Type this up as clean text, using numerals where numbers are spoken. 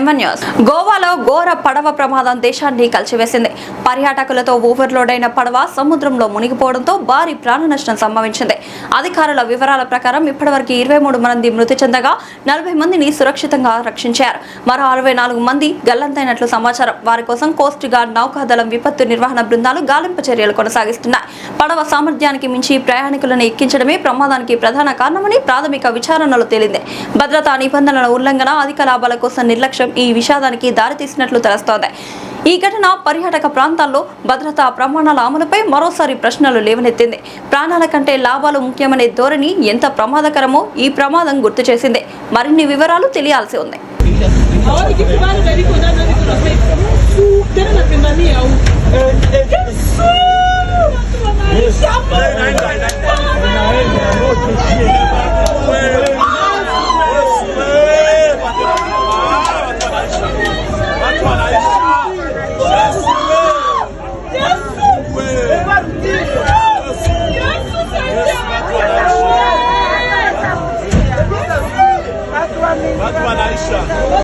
M1 news. గోవాలో ఘోర పడవ ప్రమాదం దేశాన్ని కలిచివేసింది. పర్యాటకులతో ఓవర్లోడ్ అయిన పడవ సముద్రంలో మునిగిపోవడంతో భారీ ప్రాణ నష్టం సంభవించింది. అధికారుల వివరాల ప్రకారం ఇప్పటివరకు 23 మంది మృతి చెందగా 40 మందిని సురక్షితంగా రక్షించారు. మరో 64 మంది గల్లంతైనట్లు సమాచారం. వారి కోసం కోస్ట్ గార్డ్, నౌకాదళం, విపత్తు నిర్వహణ బృందాలు గాలింపు చర్యలు కొనసాగిస్తున్నాయి. పడవ సామర్థ్యానికి మించి ప్రయాణికులను ఎక్కించడమే ప్రమాదానికి ప్రధాన కారణమని ప్రాథమిక విచారణలో తేలింది. భద్రతా నిబంధనల ఉల్లంఘన, అధిక లాభాల కోసం నిర్లక్ష్యం ఈ విషాదానికి దారితీసినట్లు తెలుస్తోంది. ఈ ఘటన పర్యాటక ప్రాంతాల్లో భద్రతా ప్రమాణాల అమలుపై మరోసారి ప్రశ్నలు లేవనెత్తింది. ప్రాణాల కంటే లాభాలు ముఖ్యమనే ధోరణి ఎంత ప్రమాదకరమో ఈ ప్రమాదం గుర్తు చేసింది. మరిన్ని వివరాలు తెలియాల్సి ఉంది.